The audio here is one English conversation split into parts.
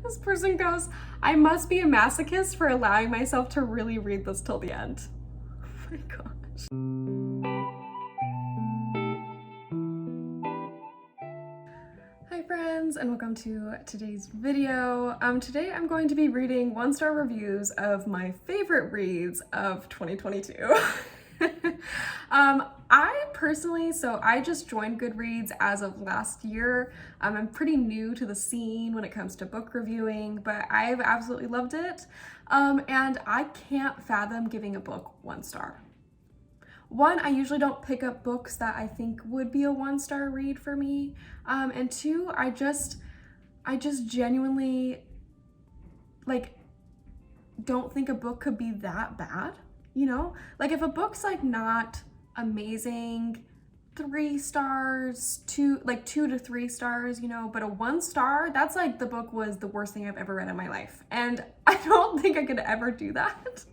This person goes, I must be a masochist for allowing myself to really read this till the end. Oh my gosh. Hi friends, and welcome to today's video. Today I'm going to be reading 1-star reviews of my favorite reads of 2022. I just joined Goodreads as of last year. I'm pretty new to the scene when it comes to book reviewing, but I've absolutely loved it. And I can't fathom giving a book 1 star. One, I usually don't pick up books that I think would be a 1-star read for me. And two, I just genuinely don't think a book could be that bad, you know? Like if a book's not amazing, 3 stars, 2 to 3 stars, you know, but a 1 star, that's like the book was the worst thing I've ever read in my life. And I don't think I could ever do that.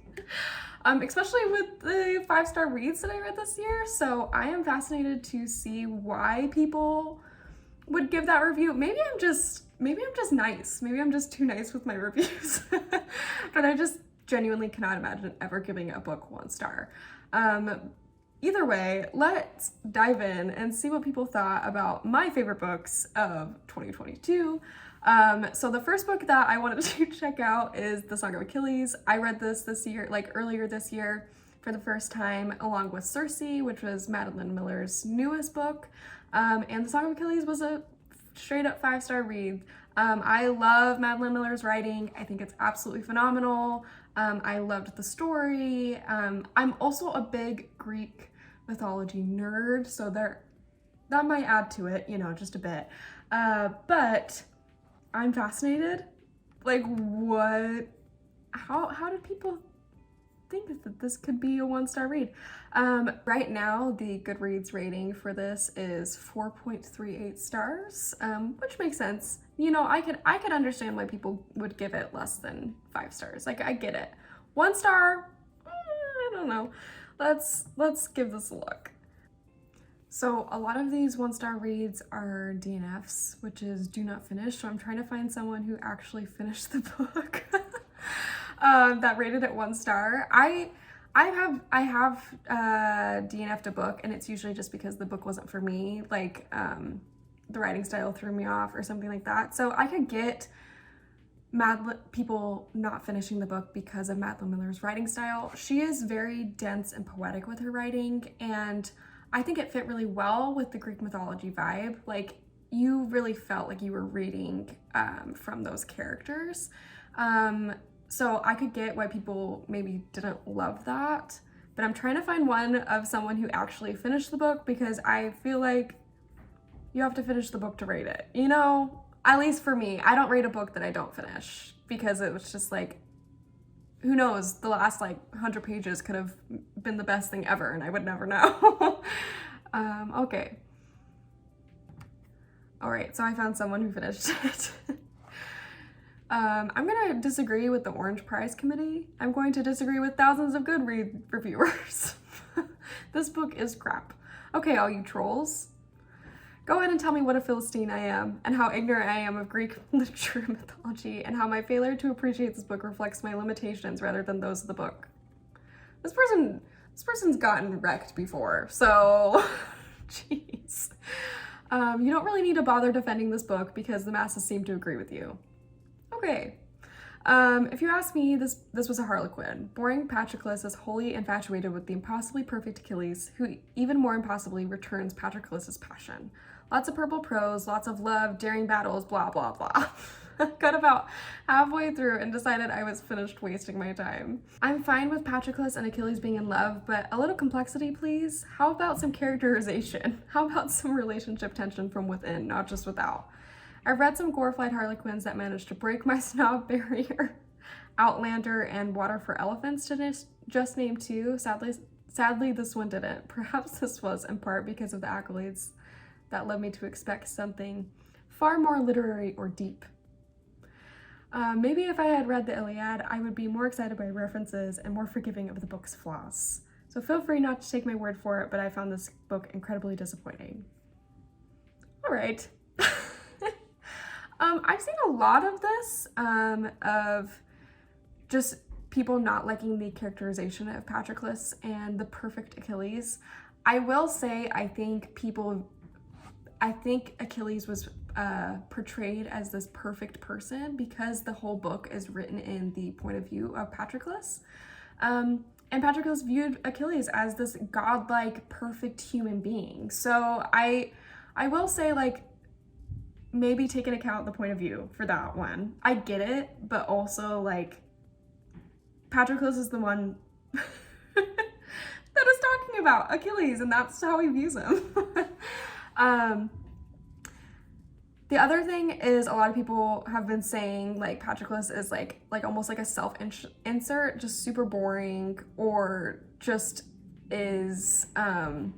Especially with the 5-star reads that I read this year. So I am fascinated to see why people would give that review. Maybe I'm just nice. Maybe I'm just too nice with my reviews. But I just genuinely cannot imagine ever giving a book 1 star. Either way, let's dive in and see what people thought about my favorite books of 2022. So the first book that I wanted to check out is The Song of Achilles. I read this year, earlier this year for the first time, along with Circe, which was Madeline Miller's newest book. And The Song of Achilles was a straight up 5-star read. I love Madeline Miller's writing. I think it's absolutely phenomenal. I loved the story. I'm also a big Greek mythology nerd, so that might add to it, you know, just a bit. But I'm fascinated. How did people think that this could be a 1-star read? Right now, the Goodreads rating for this is 4.38 stars, which makes sense. You know, I could understand why people would give it less than 5 stars. I get it. 1 star, I don't know. Let's give this a look. So a lot of these 1-star reads are DNFs, which is do not finish. So I'm trying to find someone who actually finished the book that rated it 1 star. I have DNF'd a book, and it's usually just because the book wasn't for me. The writing style threw me off or something like that. So I could get people not finishing the book because of Madeline Miller's writing style. She is very dense and poetic with her writing, and I think it fit really well with the Greek mythology vibe. You really felt like you were reading from those characters. So I could get why people maybe didn't love that, but I'm trying to find one of someone who actually finished the book, because I feel like you have to finish the book to rate it, you know? At least for me, I don't rate a book that I don't finish, because it was just who knows, the last 100 pages could have been the best thing ever and I would never know. Okay. All right, so I found someone who finished it. I'm gonna disagree with the Orange Prize Committee. I'm going to disagree with thousands of Goodreads reviewers. This book is crap. Okay, all you trolls. Go ahead and tell me what a Philistine I am, and how ignorant I am of Greek literature and mythology, and how my failure to appreciate this book reflects my limitations rather than those of the book. This person's gotten wrecked before, so jeez. You don't really need to bother defending this book because the masses seem to agree with you. Okay. If you ask me, this was a harlequin. Boring Patroclus is wholly infatuated with the impossibly perfect Achilles, who even more impossibly returns Patroclus's passion. Lots of purple prose, lots of love, daring battles, blah, blah, blah. Got about halfway through and decided I was finished wasting my time. I'm fine with Patroclus and Achilles being in love, but a little complexity, please. How about some characterization? How about some relationship tension from within, not just without? I've read some glorified harlequins that managed to break my snob barrier. Outlander and Water for Elephants to just name 2. Sadly, this one didn't. Perhaps this was in part because of the accolades that led me to expect something far more literary or deep. Maybe if I had read the Iliad, I would be more excited by references and more forgiving of the book's flaws. So feel free not to take my word for it, but I found this book incredibly disappointing. All right. I've seen a lot of this, of just people not liking the characterization of Patroclus and the perfect Achilles. I will say, I think Achilles was portrayed as this perfect person because the whole book is written in the point of view of Patroclus. And Patroclus viewed Achilles as this godlike, perfect human being. So I will say, like, maybe take into account the point of view for that one. I get it, but also, like, Patroclus is the one that is talking about Achilles, and that's how he views him. The other thing is, a lot of people have been saying, like, Patroclus is like almost like a self-insert, just super boring, or just is, you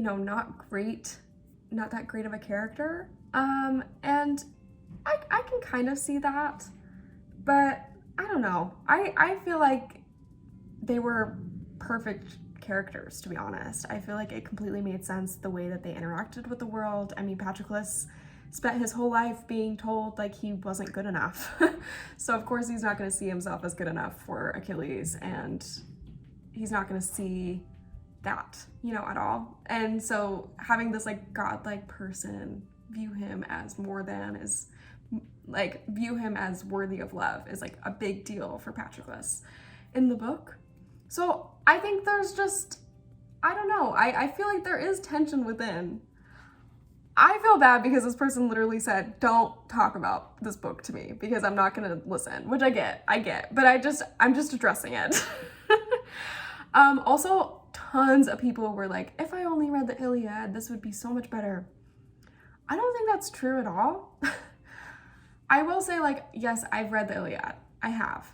know, not that great of a character. And I can kind of see that, but I don't know. I feel like they were perfect characters, to be honest. I feel like it completely made sense the way that they interacted with the world. I mean, Patroclus spent his whole life being told, like, he wasn't good enough. So of course he's not going to see himself as good enough for Achilles, and he's not going to see that, you know, at all. And so having this, like, godlike person view him as more than is, like, view him as worthy of love is, like, a big deal for Patroclus in the book. So I think there's just, I don't know, I feel like there is tension within. I feel bad because this person literally said, don't talk about this book to me because I'm not gonna listen, which I get, but I'm just addressing it. Also, tons of people were like, if I only read the Iliad, this would be so much better. I don't think that's true at all. I will say, like, yes, I've read the Iliad, I have.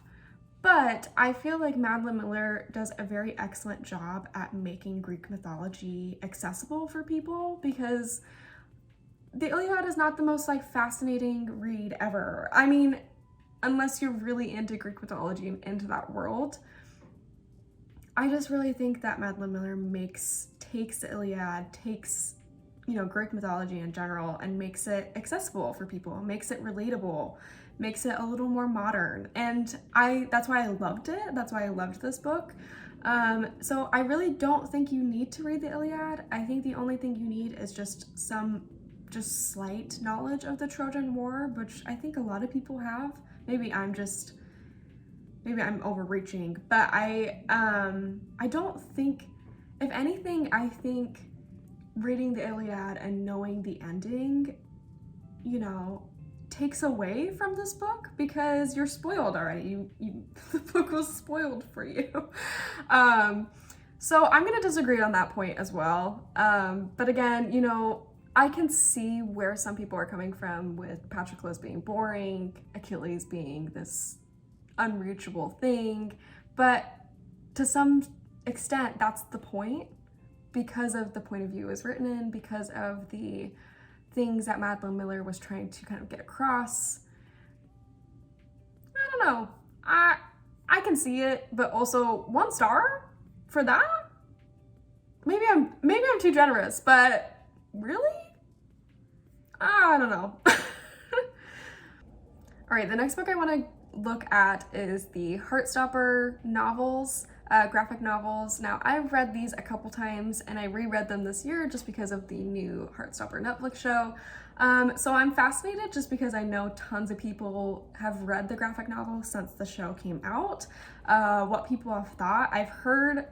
But I feel like Madeline Miller does a very excellent job at making Greek mythology accessible for people, because the Iliad is not the most, like, fascinating read ever. I mean, unless you're really into Greek mythology and into that world. I just really think that Madeline Miller takes the Iliad, takes, you know, Greek mythology in general, and makes it accessible for people, makes it relatable, makes it a little more modern. And that's why I loved it. That's why I loved this book. So I really don't think you need to read the Iliad. I think the only thing you need is just slight knowledge of the Trojan War, which I think a lot of people have. Maybe I'm overreaching, but I don't think, if anything, I think reading the Iliad and knowing the ending, you know, takes away from this book because you're spoiled already. The book was spoiled for you. So I'm gonna disagree on that point as well. But again, you know, I can see where some people are coming from with Patroclus being boring, Achilles being this unreachable thing, but to some extent that's the point, because of the point of view is written in, because of the things that Madeline Miller was trying to kind of get across. I don't know, I can see it, but also 1 star for that? Maybe I'm too generous, but really? I don't know. All right, the next book I want to look at is the Heartstopper novels, graphic novels. Now, I've read these a couple times, and I reread them this year just because of the new Heartstopper Netflix show. So I'm fascinated just because I know tons of people have read the graphic novel since the show came out, what people have thought. I've heard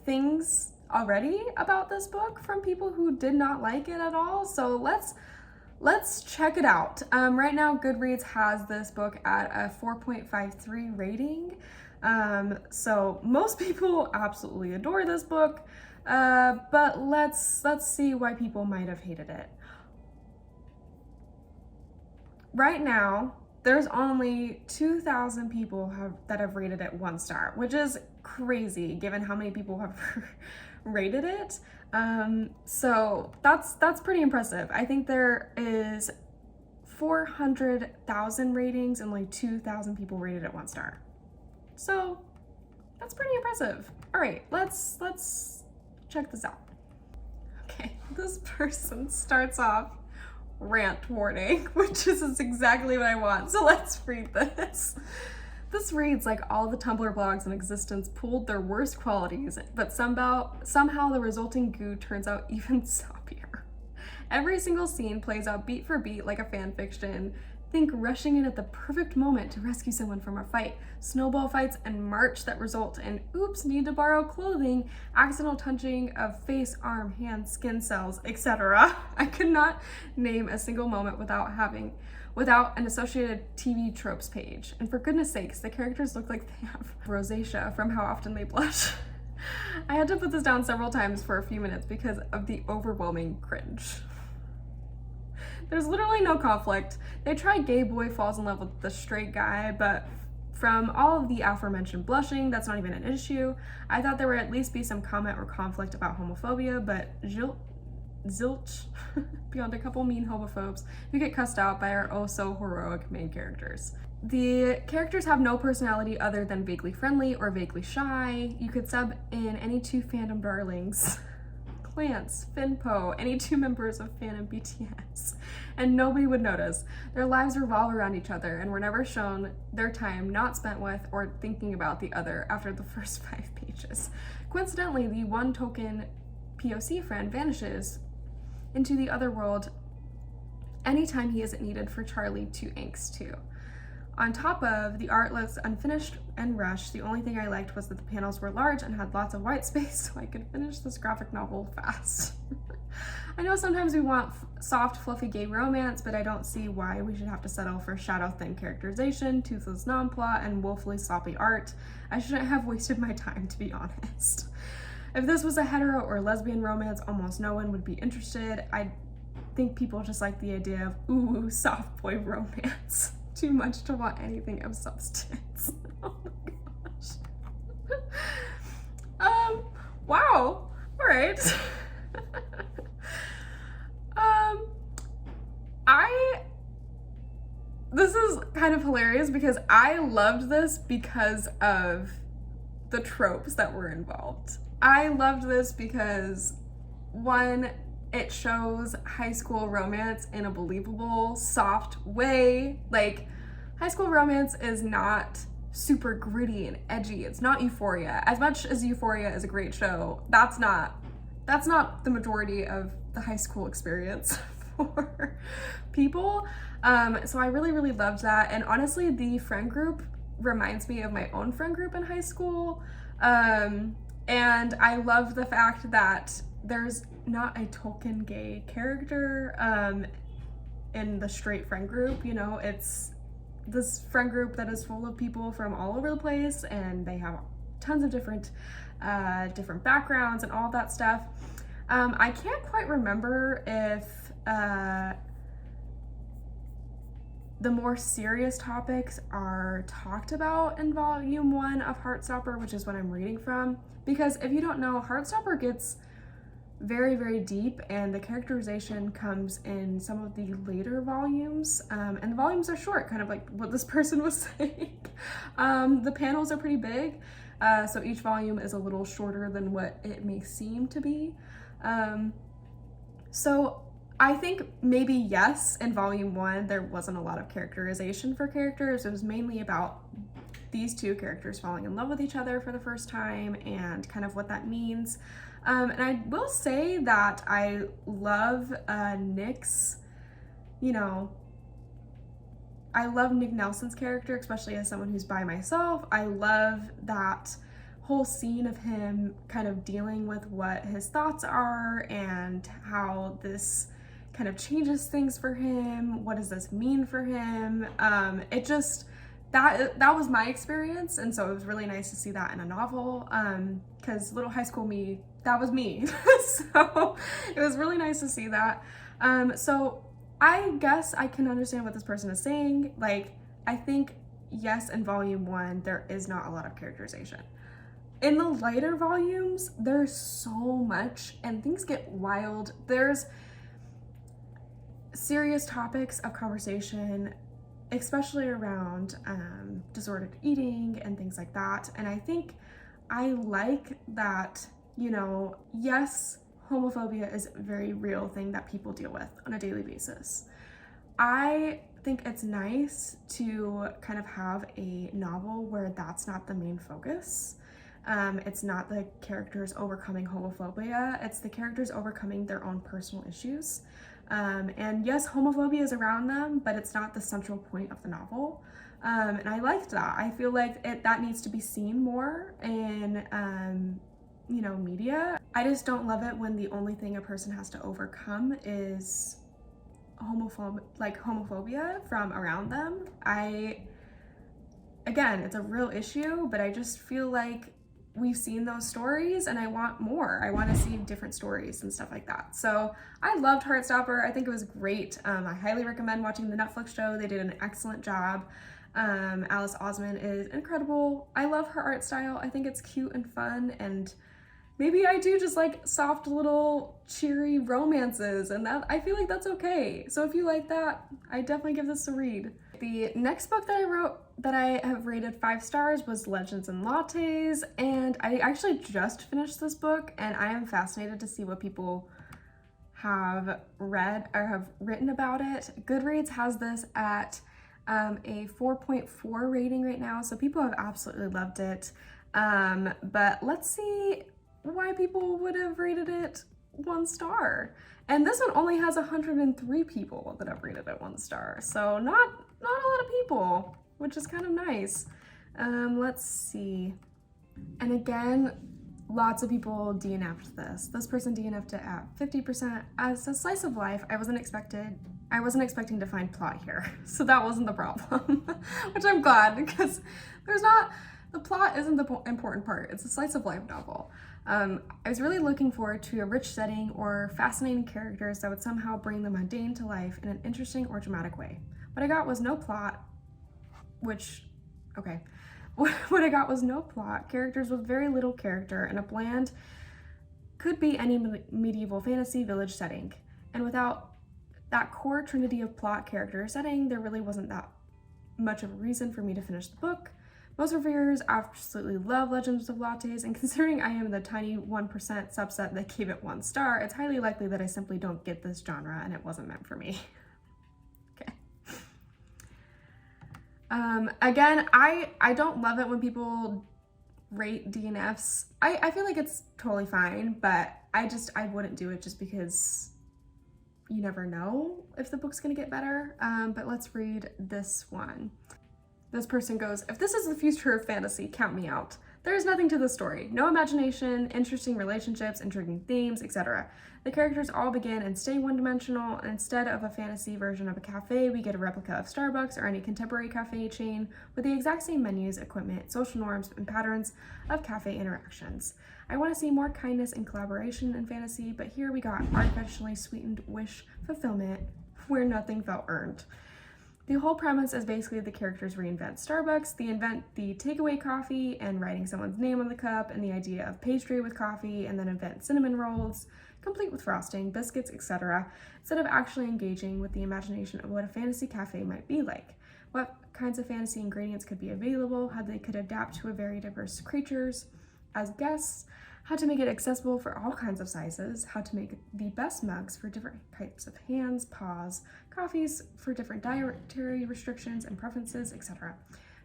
things already about this book from people who did not like it at all. So let's check it out. Right now, Goodreads has this book at a 4.53 rating. So most people absolutely adore this book, but let's see why people might have hated it. Right now, there's only 2,000 people that have rated it 1 star, which is crazy given how many people have rated it. So that's pretty impressive. I think there is 400,000 ratings and like 2,000 people rated it 1 star. So that's pretty impressive. All right, let's check this out. Okay, this person starts off rant warning, which is exactly what I want. So let's read this. This reads like all the Tumblr blogs in existence pooled their worst qualities, but somehow the resulting goo turns out even soppier. Every single scene plays out beat for beat like a fan fiction. Think rushing in at the perfect moment to rescue someone from a fight, snowball fights and march that result in oops, need to borrow clothing, accidental touching of face, arm, hand, skin cells, etc. I could not name a single moment without an associated TV tropes page. And for goodness sakes, the characters look like they have rosacea from how often they blush. I had to put this down several times for a few minutes because of the overwhelming cringe. There's literally no conflict. They try gay boy falls in love with the straight guy, but from all of the aforementioned blushing, that's not even an issue. I thought there would at least be some comment or conflict about homophobia, but zilch beyond a couple mean homophobes who get cussed out by our oh so heroic main characters. The characters have no personality other than vaguely friendly or vaguely shy. You could sub in any two fandom darlings, Clance, Finpo, any two members of fandom BTS, and nobody would notice. Their lives revolve around each other and were never shown their time not spent with or thinking about the other after the first 5 pages. Coincidentally, the one token POC friend vanishes into the other world anytime he isn't needed for Charlie to angst too. On top of, the art looks unfinished and rushed. The only thing I liked was that the panels were large and had lots of white space so I could finish this graphic novel fast. I know sometimes we want soft, fluffy gay romance, but I don't see why we should have to settle for shadow-thin characterization, toothless non-plot, and woefully sloppy art. I shouldn't have wasted my time, to be honest. If this was a hetero or lesbian romance, almost no one would be interested. I think people just like the idea of, ooh, soft boy romance. Too much to want anything of substance. Oh my gosh. Wow. All right. This is kind of hilarious because I loved this because of the tropes that were involved. I loved this because, one, it shows high school romance in a believable, soft way. Like, high school romance is not super gritty and edgy. It's not Euphoria. As much as Euphoria is a great show, that's not the majority of the high school experience for people. So I really, really loved that. And honestly, the friend group reminds me of my own friend group in high school. And I love the fact that there's not a token gay character in the straight friend group. You know, it's this friend group that is full of people from all over the place, and they have tons of different backgrounds and all that stuff. I can't quite remember if the more serious topics are talked about in volume 1 of Heartstopper, which is what I'm reading from, because if you don't know, Heartstopper gets very, very deep, and the characterization comes in some of the later volumes, and the volumes are short, kind of like what this person was saying. The panels are pretty big, so each volume is a little shorter than what it may seem to be. So I think maybe yes, in volume 1 there wasn't a lot of characterization for characters. It was mainly about these two characters falling in love with each other for the first time and kind of what that means. And I will say that I love Nick's, I love Nick Nelson's character, especially as someone who's bi myself. I love that whole scene of him kind of dealing with what his thoughts are and how this kind of changes things for him. What does this mean for him? It just, that was my experience, and so it was really nice to see that in a novel, because little high school me, that was me. So it was really nice to see that. So I guess I can understand what this person is saying. Like, I think yes, in volume 1 there is not a lot of characterization. In the lighter volumes there's so much, and things get wild. There's serious topics of conversation, especially around disordered eating and things like that. And I think I like that, yes, homophobia is a very real thing that people deal with on a daily basis. I think it's nice to kind of have a novel where that's not the main focus. It's not the characters overcoming homophobia, it's the characters overcoming their own personal issues. And yes, homophobia is around them, but it's not the central point of the novel. And I liked that. I feel like that needs to be seen more in, media. I just don't love it when the only thing a person has to overcome is homophobia from around them. Again, it's a real issue, but I just feel like we've seen those stories and I want more. I want to see different stories and stuff like that. So I loved Heartstopper. I think it was great. I highly recommend watching the Netflix show. They did an excellent job. Alice Osman is incredible. I love her art style. I think it's cute and fun, and maybe I do just like soft little cheery romances, and that I feel like that's okay. So if you like that, I definitely give this a read. The next book that I wrote that I have rated 5 stars was Legends and Lattes, and I actually just finished this book, and I am fascinated to see what people have read or have written about it. Goodreads has this at a 4.4 rating right now, so people have absolutely loved it. But let's see why people would have rated it 1 star. And this one only has 103 people that have rated it 1 star, so not a lot of people, which is kind of nice. Let's see. And again, lots of people DNF'd this. This person DNF'd it at 50%. As a slice of life, I wasn't expecting to find plot here, so that wasn't the problem, which I'm glad, because the plot isn't the important part. It's a slice of life novel. I was really looking forward to a rich setting or fascinating characters that would somehow bring the mundane to life in an interesting or dramatic way. What I got was no plot, what I got was no plot, characters with very little character, and a bland, could be any medieval fantasy village setting. And without that core trinity of plot, character, setting, there really wasn't that much of a reason for me to finish the book. Most reviewers absolutely love Legends of Lattes, and considering I am the tiny 1% subset that gave it 1 star, it's highly likely that I simply don't get this genre and it wasn't meant for me. Okay. Again, I don't love it when people rate DNFs. I feel like it's totally fine, but I wouldn't do it just because you never know if the book's gonna get better. But let's read this one. This person goes, "If this is the future of fantasy, count me out. There is nothing to the story. No imagination, interesting relationships, intriguing themes, etc. The characters all begin and stay one-dimensional, and instead of a fantasy version of a cafe, we get a replica of Starbucks or any contemporary cafe chain with the exact same menus, equipment, social norms, and patterns of cafe interactions. I want to see more kindness and collaboration in fantasy, but here we got artificially sweetened wish fulfillment where nothing felt earned. The whole premise is basically the characters reinvent Starbucks, they invent the takeaway coffee and writing someone's name on the cup, and the idea of pastry with coffee, and then invent cinnamon rolls, complete with frosting, biscuits, etc., instead of actually engaging with the imagination of what a fantasy cafe might be like, what kinds of fantasy ingredients could be available, how they could adapt to a very diverse creatures as guests, how to make it accessible for all kinds of sizes, how to make the best mugs for different types of hands, paws, coffees for different dietary restrictions and preferences, etc.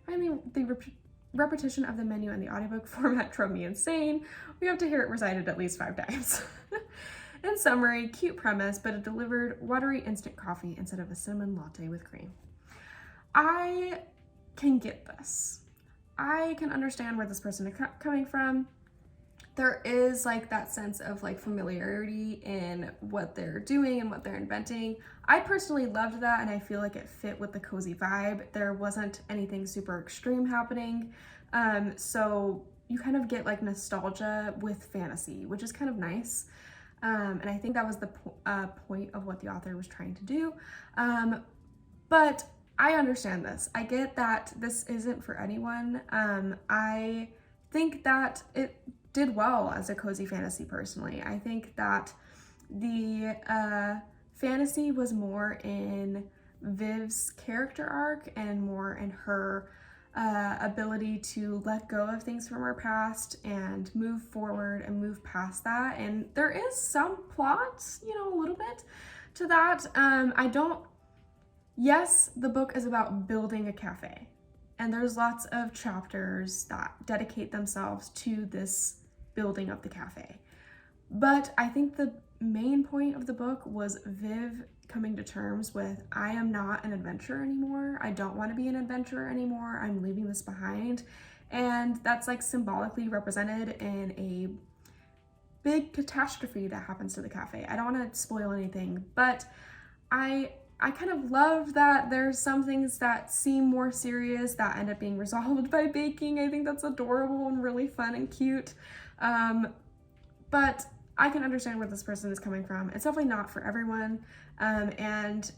Finally, the repetition of the menu in the audiobook format drove me insane. We have to hear it recited at least 5 times. In summary, cute premise, but it delivered watery instant coffee instead of a cinnamon latte with cream." I can get this. I can understand where this person is coming from. There is like that sense of like familiarity in what they're doing and what they're inventing. I personally loved that, and I feel like it fit with the cozy vibe. There wasn't anything super extreme happening. So you kind of get like nostalgia with fantasy, which is kind of nice. And I think that was the point of what the author was trying to do. But I understand this. I get that this isn't for anyone. I think that it did well as a cozy fantasy personally. I think that the fantasy was more in Viv's character arc and more in her ability to let go of things from our past and move forward and move past that. And there is some plot, you know, a little bit to that. Yes, the book is about building a cafe, and there's lots of chapters that dedicate themselves to this building of the cafe. But I think the main point of the book was Viv coming to terms with, I am not an adventurer anymore. I don't want to be an adventurer anymore. I'm leaving this behind. And that's like symbolically represented in a big catastrophe that happens to the cafe. I don't want to spoil anything, but I kind of love that there's some things that seem more serious that end up being resolved by baking. I think that's adorable and really fun and cute. But I can understand where this person is coming from. It's definitely not for everyone. And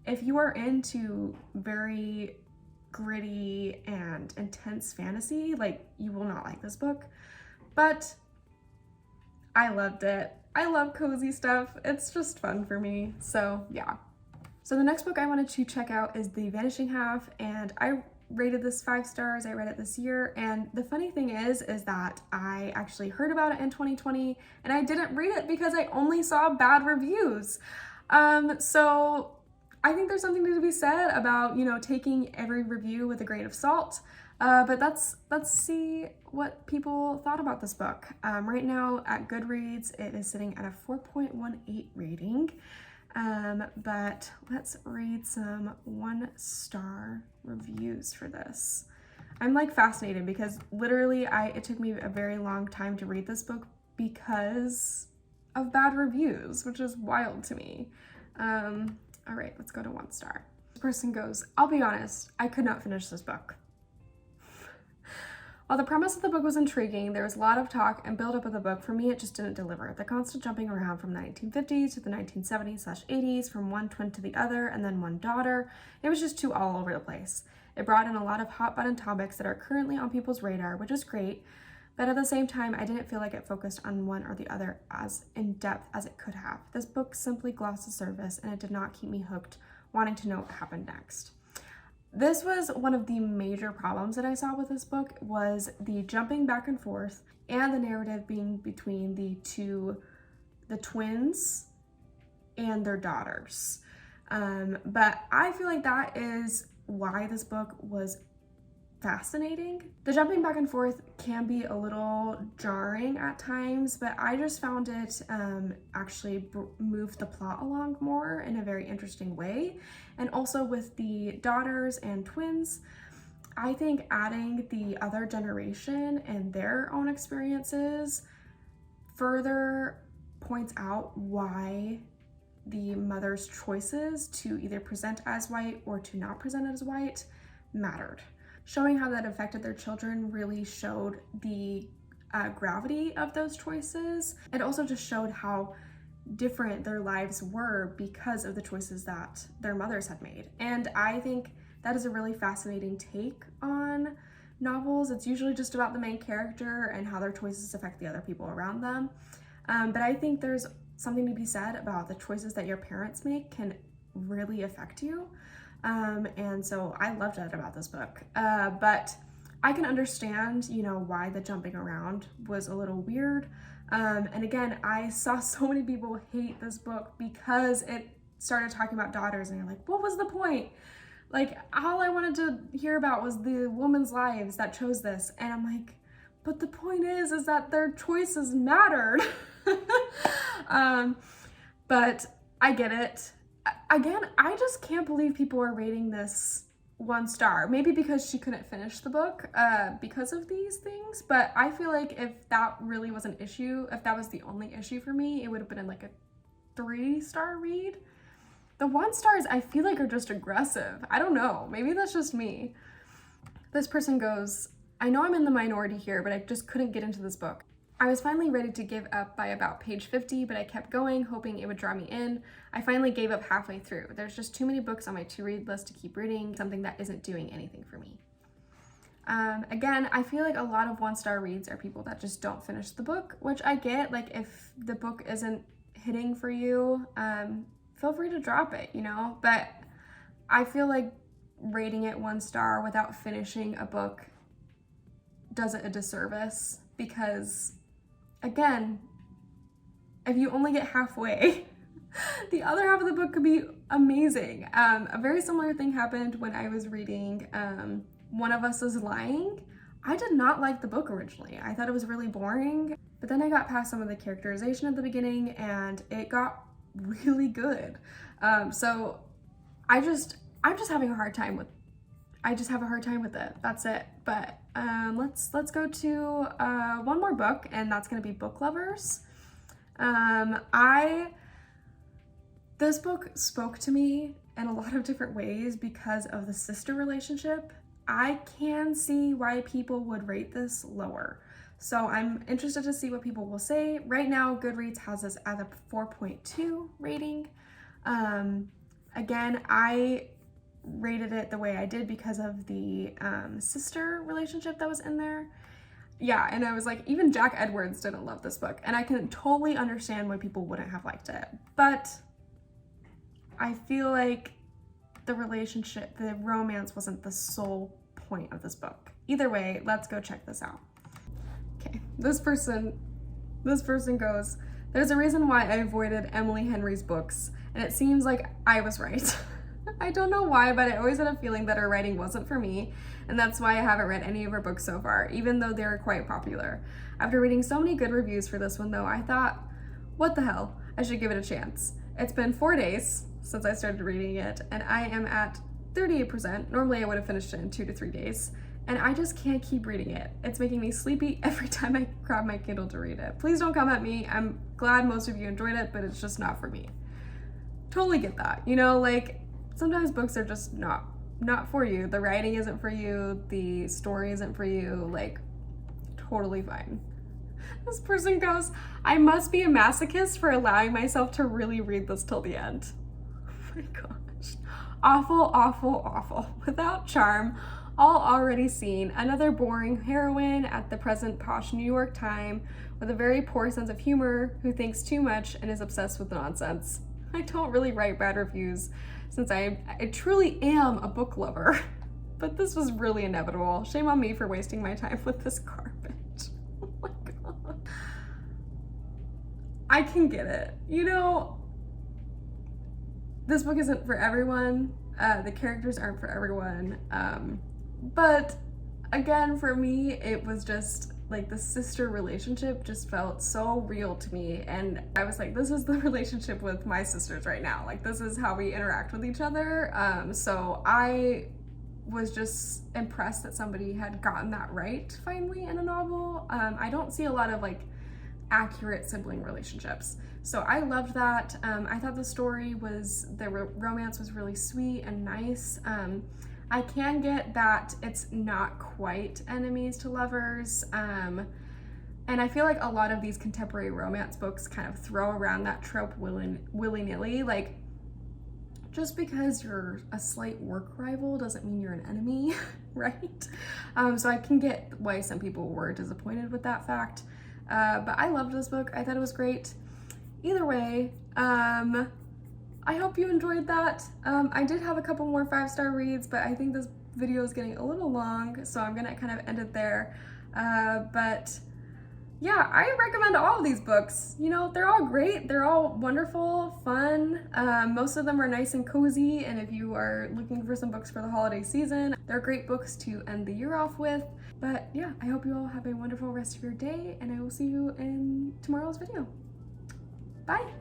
if you are into very gritty and intense fantasy, like, you will not like this book. But I loved it. I love cozy stuff. It's just fun for me. So yeah. So the next book I wanted to check out is The Vanishing Half, and I rated this 5 stars. I read it this year, and the funny thing is that I actually heard about it in 2020, and I didn't read it because I only saw bad reviews. So I think there's something to be said about, you know, taking every review with a grain of salt. But let's see what people thought about this book. Right now at Goodreads, it is sitting at a 4.18 rating. But let's read some 1-star reviews for this. I'm like fascinated because literally it took me a very long time to read this book because of bad reviews, which is wild to me. All right, let's go to 1 star. This person goes, I'll be honest, I could not finish this book. While the premise of the book was intriguing, there was a lot of talk and build-up of the book. For me, it just didn't deliver. The constant jumping around from the 1950s to the 1970s/80s, from one twin to the other, and then one daughter, it was just too all over the place. It brought in a lot of hot-button topics that are currently on people's radar, which is great, but at the same time, I didn't feel like it focused on one or the other as in-depth as it could have. This book simply glossed the surface, and it did not keep me hooked, wanting to know what happened next. This was one of the major problems that I saw with this book, was the jumping back and forth and the narrative being between the twins and their daughters. But I feel like that is why this book was fascinating. The jumping back and forth can be a little jarring at times, but I just found it actually moved the plot along more in a very interesting way. And also with the daughters and twins, I think adding the other generation and their own experiences further points out why the mother's choices to either present as white or to not present as white mattered. Showing how that affected their children really showed the gravity of those choices. It also just showed how different their lives were because of the choices that their mothers had made. And I think that is a really fascinating take on novels. It's usually just about the main character and how their choices affect the other people around them. But I think there's something to be said about the choices that your parents make can really affect you. And so I loved that about this book. But I can understand, you know, why the jumping around was a little weird. And again, I saw so many people hate this book because it started talking about daughters, and you're like, what was the point? Like, all I wanted to hear about was the women's lives that chose this. And I'm like, but the point is that their choices mattered. But I get it. Again, I just can't believe people are rating this 1 star. Maybe because she couldn't finish the book because of these things, but I feel like if that really was an issue, if that was the only issue for me, it would have been in like a 3-star read. The 1 stars I feel like are just aggressive. I don't know, maybe that's just me. This person goes, I know I'm in the minority here, but I just couldn't get into this book. I was finally ready to give up by about page 50, but I kept going, hoping it would draw me in. I finally gave up halfway through. There's just too many books on my to-read list to keep reading, something that isn't doing anything for me. Again, I feel like a lot of 1-star reads are people that just don't finish the book, which I get. Like, if the book isn't hitting for you, feel free to drop it, you know? But I feel like rating it 1 star without finishing a book does it a disservice, because again, if you only get halfway, the other half of the book could be amazing. A very similar thing happened when I was reading One of Us is Lying. I did not like the book originally. I thought it was really boring, but then I got past some of the characterization at the beginning and it got really good. So I'm just having a hard time with it. That's it. But let's go to one more book, and that's gonna be Book Lovers. This book spoke to me in a lot of different ways because of the sister relationship. I can see why people would rate this lower. So I'm interested to see what people will say. Right now, Goodreads has this at a 4.2 rating. Again, I rated it the way I did because of the sister relationship that was in there. Yeah, and I was like, even Jack Edwards didn't love this book, and I can totally understand why people wouldn't have liked it. But I feel like the romance wasn't the sole point of this book. Either way, let's go check this out. Okay, this person goes, "There's a reason why I avoided Emily Henry's books, and it seems like I was right." I don't know why, but I always had a feeling that her writing wasn't for me, and that's why I haven't read any of her books so far, even though they're quite popular. After reading so many good reviews for this one though, I thought, what the hell, I should give it a chance. It's been 4 days since I started reading it, and I am at 38%. Normally I would have finished it in 2 to 3 days, and I just can't keep reading it. It's making me sleepy every time I grab my Kindle to read it. Please don't come at me. I'm glad most of you enjoyed it, but it's just not for me. Totally get that. You know, like, sometimes books are just not for you. The writing isn't for you, the story isn't for you, like, totally fine. This person goes, "I must be a masochist for allowing myself to really read this till the end." Oh my gosh. Awful, awful, awful. Without charm, all already seen. Another boring heroine at the present posh New York time with a very poor sense of humor who thinks too much and is obsessed with nonsense. I don't really write bad reviews since I truly am a book lover, but this was really inevitable. Shame on me for wasting my time with this garbage. Oh my god. I can get it. You know, this book isn't for everyone. The characters aren't for everyone. But again, for me, it was just like the sister relationship just felt so real to me, and I was like, this is the relationship with my sisters right now. Like, this is how we interact with each other. So I was just impressed that somebody had gotten that right finally in a novel. I don't see a lot of like accurate sibling relationships, so I loved that. I thought the romance was really sweet and nice. I can get that it's not quite enemies to lovers, and I feel like a lot of these contemporary romance books kind of throw around that trope willy-nilly, like, just because you're a slight work rival doesn't mean you're an enemy, right? So I can get why some people were disappointed with that fact, but I loved this book. I thought it was great. Either way, I hope you enjoyed that. I did have a couple more 5-star reads, but I think this video is getting a little long, so I'm gonna kind of end it there. But yeah, I recommend all of these books. You know, they're all great. They're all wonderful, fun. Most of them are nice and cozy, and if you are looking for some books for the holiday season, they're great books to end the year off with. But yeah, I hope you all have a wonderful rest of your day, and I will see you in tomorrow's video. Bye!